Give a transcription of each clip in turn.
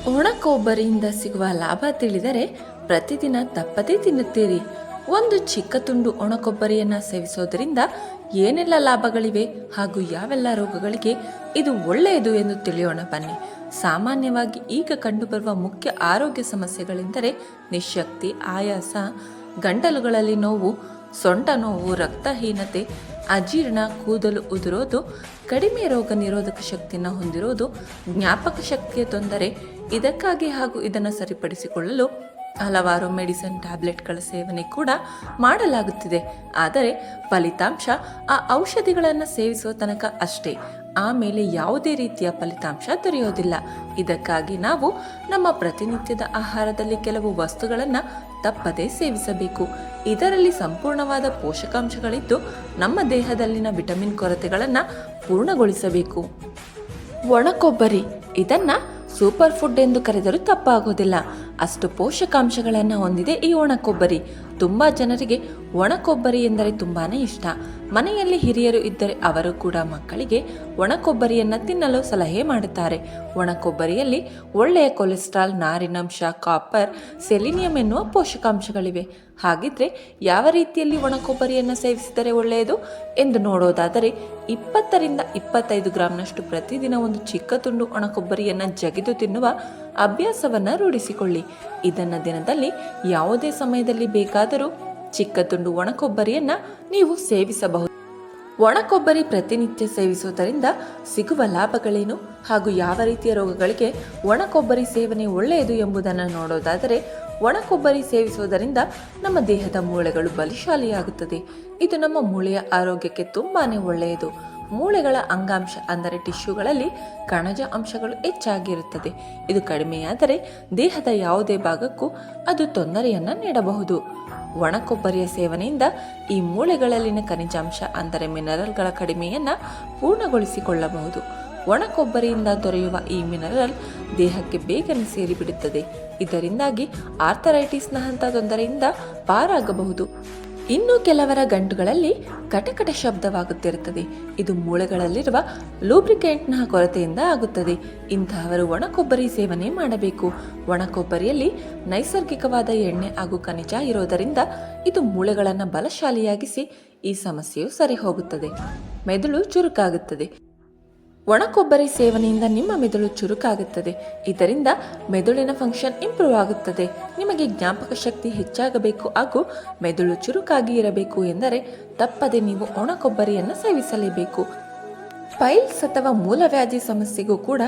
ಒಣ ಕೊಬ್ಬರಿಯಿಂದ ಸಿಗುವ ಲಾಭ ತಿಳಿದರೆ ಪ್ರತಿದಿನ ತಪ್ಪದೇ ತಿನ್ನುತ್ತೀರಿ. ಒಂದು ಚಿಕ್ಕ ತುಂಡು ಒಣ ಕೊಬ್ಬರಿಯನ್ನು ಸೇವಿಸೋದರಿಂದ ಏನೆಲ್ಲ ಲಾಭಗಳಿವೆ ಹಾಗೂ ಯಾವೆಲ್ಲ ರೋಗಗಳಿಗೆ ಇದು ಒಳ್ಳೆಯದು ಎಂದು ತಿಳಿಯೋಣ ಬನ್ನಿ. ಸಾಮಾನ್ಯವಾಗಿ ಈಗ ಕಂಡುಬರುವ ಮುಖ್ಯ ಆರೋಗ್ಯ ಸಮಸ್ಯೆಗಳೆಂದರೆ ನಿಶ್ಶಕ್ತಿ, ಆಯಾಸ, ಗಂಟಲುಗಳಲ್ಲಿ ನೋವು, ಸೊಂಟ ನೋವು, ರಕ್ತಹೀನತೆ, ಅಜೀರ್ಣ, ಕೂದಲು ಉದುರೋದು, ಕಡಿಮೆ ರೋಗ ನಿರೋಧಕ ಶಕ್ತಿಯನ್ನು ಹೊಂದಿರೋದು, ಜ್ಞಾಪಕ ಶಕ್ತಿಯ ತೊಂದರೆ. ಇದಕ್ಕಾಗಿ ಹಾಗೂ ಇದನ್ನು ಸರಿಪಡಿಸಿಕೊಳ್ಳಲು ಹಲವಾರು ಮೆಡಿಸಿನ್ ಟ್ಯಾಬ್ಲೆಟ್ಗಳ ಸೇವನೆ ಕೂಡ ಮಾಡಲಾಗುತ್ತಿದೆ. ಆದರೆ ಫಲಿತಾಂಶ ಆ ಔಷಧಿಗಳನ್ನು ಸೇವಿಸುವ ತನಕ ಅಷ್ಟೇ, ಆಮೇಲೆ ಯಾವುದೇ ರೀತಿಯ ಫಲಿತಾಂಶ ದೊರೆಯೋದಿಲ್ಲ. ಇದಕ್ಕಾಗಿ ನಾವು ನಮ್ಮ ಪ್ರತಿನಿತ್ಯದ ಆಹಾರದಲ್ಲಿ ಕೆಲವು ವಸ್ತುಗಳನ್ನು ತಪ್ಪದೇ ಸೇವಿಸಬೇಕು. ಇದರಲ್ಲಿ ಸಂಪೂರ್ಣವಾದ ಪೋಷಕಾಂಶಗಳಿದ್ದು ನಮ್ಮ ದೇಹದಲ್ಲಿನ ವಿಟಮಿನ್ ಕೊರತೆಗಳನ್ನು ಪೂರ್ಣಗೊಳಿಸಬೇಕು. ಒಣ ಕೊಬ್ಬರಿ, ಇದನ್ನು ಸೂಪರ್ ಫುಡ್ ಎಂದು ಕರೆದರೂ ತಪ್ಪಾಗೋದಿಲ್ಲ. ಅಷ್ಟು ಪೋಷಕಾಂಶಗಳನ್ನು ಹೊಂದಿದೆ ಈ ಒಣ ಕೊಬ್ಬರಿ. ತುಂಬ ಜನರಿಗೆ ಒಣ ಕೊಬ್ಬರಿ ಎಂದರೆ ತುಂಬಾ ಇಷ್ಟ. ಮನೆಯಲ್ಲಿ ಹಿರಿಯರು ಇದ್ದರೆ ಅವರು ಕೂಡ ಮಕ್ಕಳಿಗೆ ಒಣ ಕೊಬ್ಬರಿಯನ್ನು ತಿನ್ನಲು ಸಲಹೆ ಮಾಡುತ್ತಾರೆ. ಒಣ ಕೊಬ್ಬರಿಯಲ್ಲಿ ಒಳ್ಳೆಯ ಕೊಲೆಸ್ಟ್ರಾಲ್, ನಾರಿನಂಶ, ಕಾಪರ್, ಸೆಲಿನಿಯಂ ಎನ್ನುವ ಪೋಷಕಾಂಶಗಳಿವೆ. ಹಾಗಿದ್ರೆ ಯಾವ ರೀತಿಯಲ್ಲಿ ಒಣ ಕೊಬ್ಬರಿಯನ್ನು ಸೇವಿಸಿದರೆ ಒಳ್ಳೆಯದು ಎಂದು ನೋಡೋದಾದರೆ 20ರಿಂದ 25 ಗ್ರಾಂನಷ್ಟು ಪ್ರತಿದಿನ ಒಂದು ಚಿಕ್ಕ ತುಂಡು ಒಣ ಕೊಬ್ಬರಿಯನ್ನು ಜಗಿದು ತಿನ್ನುವ ಅಭ್ಯಾಸವನ್ನು ರೂಢಿಸಿಕೊಳ್ಳಿ. ಇದನ್ನು ದಿನದಲ್ಲಿ ಯಾವುದೇ ಸಮಯದಲ್ಲಿ ಬೇಕಾದರೂ ಚಿಕ್ಕ ತುಂಡು ಒಣ ಕೊಬ್ಬರಿಯನ್ನು ನೀವು ಸೇವಿಸಬಹುದು. ಒಣ ಕೊಬ್ಬರಿ ಪ್ರತಿನಿತ್ಯ ಸೇವಿಸುವುದರಿಂದ ಸಿಗುವ ಲಾಭಗಳೇನು ಹಾಗೂ ಯಾವ ರೀತಿಯ ರೋಗಗಳಿಗೆ ಒಣ ಕೊಬ್ಬರಿ ಸೇವನೆ ಒಳ್ಳೆಯದು ಎಂಬುದನ್ನು ನೋಡೋದಾದರೆ, ಒಣ ಕೊಬ್ಬರಿ ಸೇವಿಸುವುದರಿಂದ ನಮ್ಮ ದೇಹದ ಮೂಳೆಗಳು ಬಲಶಾಲಿಯಾಗುತ್ತದೆ. ಇದು ನಮ್ಮ ಮೂಳೆಯ ಆರೋಗ್ಯಕ್ಕೆ ತುಂಬಾನೇ ಒಳ್ಳೆಯದು. ಮೂಳೆಗಳ ಅಂಗಾಂಶ ಅಂದರೆ ಟಿಶ್ಯೂಗಳಲ್ಲಿ ಕಣಜ ಅಂಶಗಳು ಹೆಚ್ಚಾಗಿರುತ್ತದೆ. ಇದು ಕಡಿಮೆಯಾದರೆ ದೇಹದ ಯಾವುದೇ ಭಾಗಕ್ಕೂ ಅದು ತೊಂದರೆಯನ್ನು ನೀಡಬಹುದು. ಒಣ ಕೊಬ್ಬರಿಯ ಸೇವನೆಯಿಂದ ಈ ಮೂಳೆಗಳಲ್ಲಿನ ಖನಿಜಾಂಶ ಅಂದರೆ ಮಿನರಲ್ಗಳ ಕಡಿಮೆಯನ್ನು ಪೂರ್ಣಗೊಳಿಸಿಕೊಳ್ಳಬಹುದು. ಒಣ ಕೊಬ್ಬರಿಯಿಂದ ದೊರೆಯುವ ಈ ಮಿನರಲ್ ದೇಹಕ್ಕೆ ಬೇಗನೆ ಸೇರಿಬಿಡುತ್ತದೆ. ಇದರಿಂದಾಗಿ ಆರ್ಥರೈಟಿಸ್ನಂಥ ತೊಂದರೆಯಿಂದ ಪಾರಾಗಬಹುದು. ಇನ್ನು ಕೆಲವರ ಗಂಟುಗಳಲ್ಲಿ ಕಟಕಟ ಶಬ್ದವಾಗುತ್ತಿರುತ್ತದೆ. ಇದು ಮೂಳೆಗಳಲ್ಲಿರುವ ಲೂಬ್ರಿಕೆಂಟ್ನ ಕೊರತೆಯಿಂದ ಆಗುತ್ತದೆ. ಇಂತಹವರು ಒಣ ಕೊಬ್ಬರಿ ಸೇವನೆ ಮಾಡಬೇಕು. ಒಣ ಕೊಬ್ಬರಿಯಲ್ಲಿ ನೈಸರ್ಗಿಕವಾದ ಎಣ್ಣೆ ಹಾಗೂ ಖನಿಜ ಇರೋದರಿಂದ ಇದು ಮೂಳೆಗಳನ್ನು ಬಲಶಾಲಿಯಾಗಿಸಿ ಈ ಸಮಸ್ಯೆಯು ಸರಿ ಹೋಗುತ್ತದೆ. ಮೆದುಳು ಚುರುಕಾಗುತ್ತದೆ. ಒಣ ಕೊಬ್ಬರಿ ಸೇವನೆಯಿಂದ ನಿಮ್ಮ ಮೆದುಳು ಚುರುಕಾಗುತ್ತದೆ. ಇದರಿಂದ ಮೆದುಳಿನ ಫಂಕ್ಷನ್ ಇಂಪ್ರೂವ್ ಆಗುತ್ತದೆ. ನಿಮಗೆ ಜ್ಞಾಪಕ ಶಕ್ತಿ ಹೆಚ್ಚಾಗಬೇಕು ಹಾಗೂ ಮೆದುಳು ಚುರುಕಾಗಿ ಇರಬೇಕು ಎಂದರೆ ತಪ್ಪದೆ ನೀವು ಒಣ ಕೊಬ್ಬರಿಯನ್ನು ಸೇವಿಸಲೇಬೇಕು. ಪೈಲ್ಸ್ ಅಥವಾ ಮೂಲವ್ಯಾಧಿ ಸಮಸ್ಯೆಗೂ ಕೂಡ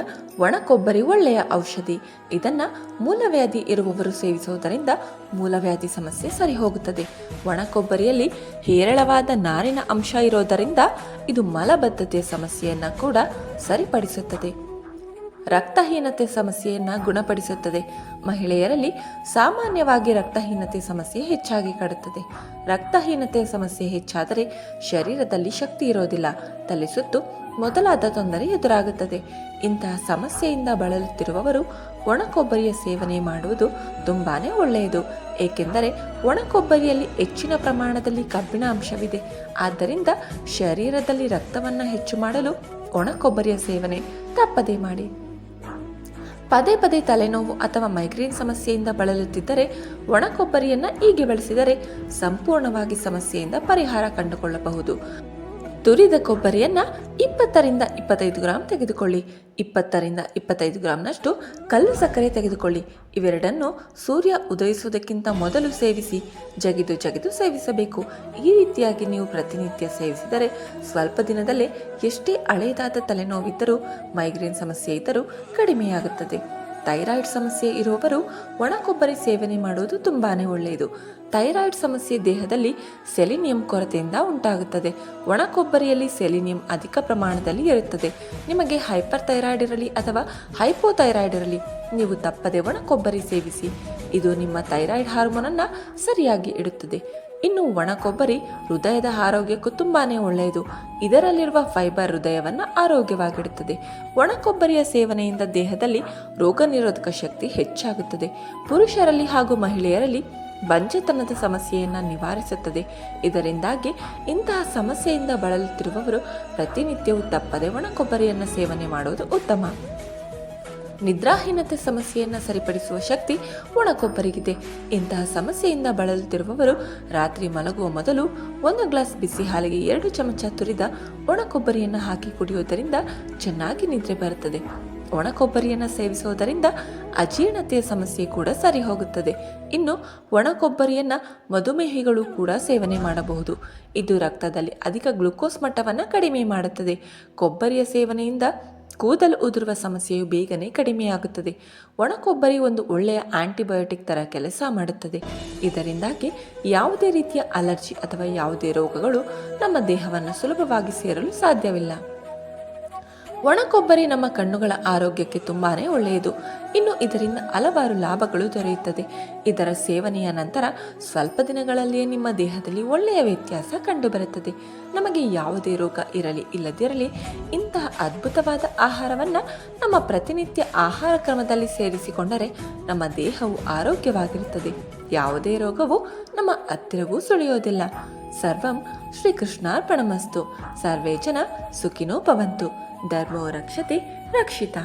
ಒಣ ಕೊಬ್ಬರಿ ಒಳ್ಳೆಯ ಔಷಧಿ. ಇದನ್ನು ಮೂಲವ್ಯಾಧಿ ಇರುವವರು ಸೇವಿಸುವುದರಿಂದ ಮೂಲವ್ಯಾಧಿ ಸಮಸ್ಯೆ ಸರಿ ಹೋಗುತ್ತದೆ. ಒಣ ಕೊಬ್ಬರಿಯಲ್ಲಿ ಹೇರಳವಾದ ನಾರಿನ ಅಂಶ ಇರೋದರಿಂದ ಇದು ಮಲಬದ್ಧತೆಯ ಸಮಸ್ಯೆಯನ್ನು ಕೂಡ ಸರಿಪಡಿಸುತ್ತದೆ. ರಕ್ತಹೀನತೆ ಸಮಸ್ಯೆಯನ್ನು ಗುಣಪಡಿಸುತ್ತದೆ. ಮಹಿಳೆಯರಲ್ಲಿ ಸಾಮಾನ್ಯವಾಗಿ ರಕ್ತಹೀನತೆ ಸಮಸ್ಯೆ ಹೆಚ್ಚಾಗಿ ಕಾಡುತ್ತದೆ. ರಕ್ತಹೀನತೆಯ ಸಮಸ್ಯೆ ಹೆಚ್ಚಾದರೆ ಶರೀರದಲ್ಲಿ ಶಕ್ತಿ ಇರೋದಿಲ್ಲ, ತಲೆ ಸುತ್ತು ಮೊದಲಾದ ತೊಂದರೆ ಎದುರಾಗುತ್ತದೆ. ಇಂತಹ ಸಮಸ್ಯೆಯಿಂದ ಬಳಲುತ್ತಿರುವವರು ಒಣ ಕೊಬ್ಬರಿಯ ಸೇವನೆ ಮಾಡುವುದು ತುಂಬಾನೇ ಒಳ್ಳೆಯದು. ಏಕೆಂದರೆ ಒಣ ಕೊಬ್ಬರಿಯಲ್ಲಿ ಹೆಚ್ಚಿನ ಪ್ರಮಾಣದಲ್ಲಿ ಕಬ್ಬಿಣ ಅಂಶವಿದೆ. ಆದ್ದರಿಂದ ಶರೀರದಲ್ಲಿ ರಕ್ತವನ್ನು ಹೆಚ್ಚು ಮಾಡಲು ಒಣ ಕೊಬ್ಬರಿಯ ಸೇವನೆ ತಪ್ಪದೇ ಮಾಡಿ. ಪದೇ ಪದೇ ತಲೆನೋವು ಅಥವಾ ಮೈಗ್ರೇನ್ ಸಮಸ್ಯೆಯಿಂದ ಬಳಲುತ್ತಿದ್ದರೆ ಒಣ ಕೊಬ್ಬರಿಯನ್ನು ಹೀಗೆ ಬಳಸಿದರೆ ಸಂಪೂರ್ಣವಾಗಿ ಸಮಸ್ಯೆಯಿಂದ ಪರಿಹಾರ ಕಂಡುಕೊಳ್ಳಬಹುದು. ತುರಿದ ಕೊಬ್ಬರಿಯನ್ನು 20ರಿಂದ 25 ಗ್ರಾಂ ತೆಗೆದುಕೊಳ್ಳಿ. 20ರಿಂದ 25 ಗ್ರಾಂನಷ್ಟು ಕಲ್ಲು ಸಕ್ಕರೆ ತೆಗೆದುಕೊಳ್ಳಿ. ಇವೆರಡನ್ನು ಸೂರ್ಯ ಉದಯಿಸುವುದಕ್ಕಿಂತ ಮೊದಲು ಸೇವಿಸಿ. ಜಗಿದು ಸೇವಿಸಬೇಕು. ಈ ರೀತಿಯಾಗಿ ನೀವು ಪ್ರತಿನಿತ್ಯ ಸೇವಿಸಿದರೆ ಸ್ವಲ್ಪ ದಿನದಲ್ಲೇ ಎಷ್ಟೇ ಹಳೆಯದಾದ ತಲೆನೋವಿದ್ದರೂ, ಮೈಗ್ರೇನ್ ಸಮಸ್ಯೆ ಇದ್ದರೂ ಕಡಿಮೆಯಾಗುತ್ತದೆ. ಥೈರಾಯ್ಡ್ ಸಮಸ್ಯೆ ಇರುವವರು ಒಣ ಕೊಬ್ಬರಿ ಸೇವನೆ ಮಾಡುವುದು ತುಂಬಾನೇ ಒಳ್ಳೆಯದು. ಥೈರಾಯ್ಡ್ ಸಮಸ್ಯೆ ದೇಹದಲ್ಲಿ ಸೆಲಿನಿಯಂ ಕೊರತೆಯಿಂದ ಉಂಟಾಗುತ್ತದೆ. ಒಣ ಕೊಬ್ಬರಿಯಲ್ಲಿ ಸೆಲಿನಿಯಂ ಅಧಿಕ ಪ್ರಮಾಣದಲ್ಲಿ ಇರುತ್ತದೆ. ನಿಮಗೆ ಹೈಪರ್ ಥೈರಾಯ್ಡ್ ಇರಲಿ ಅಥವಾ ಹೈಪೋಥೈರಾಯ್ಡ್ ಇರಲಿ, ನೀವು ತಪ್ಪದೆ ಒಣ ಕೊಬ್ಬರಿ ಸೇವಿಸಿ. ಇದು ನಿಮ್ಮ ಥೈರಾಯ್ಡ್ ಹಾರ್ಮೋನನ್ನು ಸರಿಯಾಗಿ ಇಡುತ್ತದೆ. ಇನ್ನು ಒಣ ಕೊಬ್ಬರಿ ಹೃದಯದ ಆರೋಗ್ಯಕ್ಕೂ ತುಂಬಾನೇ ಒಳ್ಳೆಯದು. ಇದರಲ್ಲಿರುವ ಫೈಬರ್ ಹೃದಯವನ್ನು ಆರೋಗ್ಯವಾಗಿಡುತ್ತದೆ. ಒಣ ಕೊಬ್ಬರಿಯ ಸೇವನೆಯಿಂದ ದೇಹದಲ್ಲಿ ರೋಗ ನಿರೋಧಕ ಶಕ್ತಿ ಹೆಚ್ಚಾಗುತ್ತದೆ. ಪುರುಷರಲ್ಲಿ ಹಾಗೂ ಮಹಿಳೆಯರಲ್ಲಿ ಬಂಜೆತನದ ಸಮಸ್ಯೆಯನ್ನು ನಿವಾರಿಸುತ್ತದೆ. ಇದರಿಂದಾಗಿ ಇಂತಹ ಸಮಸ್ಯೆಯಿಂದ ಬಳಲುತ್ತಿರುವವರು ಪ್ರತಿನಿತ್ಯವೂ ತಪ್ಪದೆ ಒಣ ಕೊಬ್ಬರಿಯನ್ನು ಸೇವನೆ ಮಾಡುವುದು ಉತ್ತಮ. ನಿದ್ರಾಹೀನತೆ ಸಮಸ್ಯೆಯನ್ನು ಸರಿಪಡಿಸುವ ಶಕ್ತಿ ಒಣಕೊಬ್ಬರಿಗಿದೆ. ಇಂತಹ ಸಮಸ್ಯೆಯಿಂದ ಬಳಲುತ್ತಿರುವವರು ರಾತ್ರಿ ಮಲಗುವ ಮೊದಲು 1 ಗ್ಲಾಸ್ ಬಿಸಿ ಹಾಲಿಗೆ 2 ಚಮಚ ತುರಿದ ಒಣಕೊಬ್ಬರಿಯನ್ನು ಹಾಕಿ ಕುಡಿಯುವುದರಿಂದ ಚೆನ್ನಾಗಿ ನಿದ್ರೆ ಬರುತ್ತದೆ. ಒಣಕೊಬ್ಬರಿಯನ್ನು ಸೇವಿಸುವುದರಿಂದ ಅಜೀರ್ಣತೆಯ ಸಮಸ್ಯೆ ಕೂಡ ಸರಿ ಹೋಗುತ್ತದೆ. ಇನ್ನು ಒಣಕೊಬ್ಬರಿಯನ್ನು ಮಧುಮೇಹಿಗಳು ಕೂಡ ಸೇವನೆ ಮಾಡಬಹುದು. ಇದು ರಕ್ತದಲ್ಲಿ ಅಧಿಕ ಗ್ಲುಕೋಸ್ ಮಟ್ಟವನ್ನು ಕಡಿಮೆ ಮಾಡುತ್ತದೆ. ಕೊಬ್ಬರಿಯ ಸೇವನೆಯಿಂದ ಕೂದಲು ಉದುರುವ ಸಮಸ್ಯೆಯು ಬೇಗನೆ ಕಡಿಮೆಯಾಗುತ್ತದೆ. ಒಣಕೊಬ್ಬರಿ ಒಂದು ಒಳ್ಳೆಯ ಆಂಟಿಬಯೋಟಿಕ್ ಥರ ಕೆಲಸ ಮಾಡುತ್ತದೆ. ಇದರಿಂದಾಗಿ ಯಾವುದೇ ರೀತಿಯ ಅಲರ್ಜಿ ಅಥವಾ ಯಾವುದೇ ರೋಗಗಳು ನಮ್ಮ ದೇಹವನ್ನು ಸುಲಭವಾಗಿ ಸೇರಲು ಸಾಧ್ಯವಿಲ್ಲ. ಒಣಕೊಬ್ಬರಿ ನಮ್ಮ ಕಣ್ಣುಗಳ ಆರೋಗ್ಯಕ್ಕೆ ತುಂಬಾನೇ ಒಳ್ಳೆಯದು. ಇನ್ನು ಇದರಿಂದ ಹಲವಾರು ಲಾಭಗಳು ದೊರೆಯುತ್ತದೆ. ಇದರ ಸೇವನೆಯ ನಂತರ ಸ್ವಲ್ಪ ದಿನಗಳಲ್ಲಿಯೇ ನಿಮ್ಮ ದೇಹದಲ್ಲಿ ಒಳ್ಳೆಯ ವ್ಯತ್ಯಾಸ ಕಂಡುಬರುತ್ತದೆ. ನಮಗೆ ಯಾವುದೇ ರೋಗ ಇರಲಿ ಇಲ್ಲದಿರಲಿ ಇಂತಹ ಅದ್ಭುತವಾದ ಆಹಾರವನ್ನು ನಮ್ಮ ಪ್ರತಿನಿತ್ಯ ಆಹಾರ ಕ್ರಮದಲ್ಲಿ ಸೇರಿಸಿಕೊಂಡರೆ ನಮ್ಮ ದೇಹವು ಆರೋಗ್ಯವಾಗಿರುತ್ತದೆ. ಯಾವುದೇ ರೋಗವು ನಮ್ಮ ಹತ್ತಿರವೂ ಸುಳಿಯೋದಿಲ್ಲ. ಸರ್ವಂ ಶ್ರೀಕೃಷ್ಣಾರ್ಪಣಮಸ್ತು. ಸರ್ವೇ ಜನ ಸುಖಿನೋ ಭವಂತು. ಧರ್ಮೋ ರಕ್ಷತೆ ರಕ್ಷಿತ.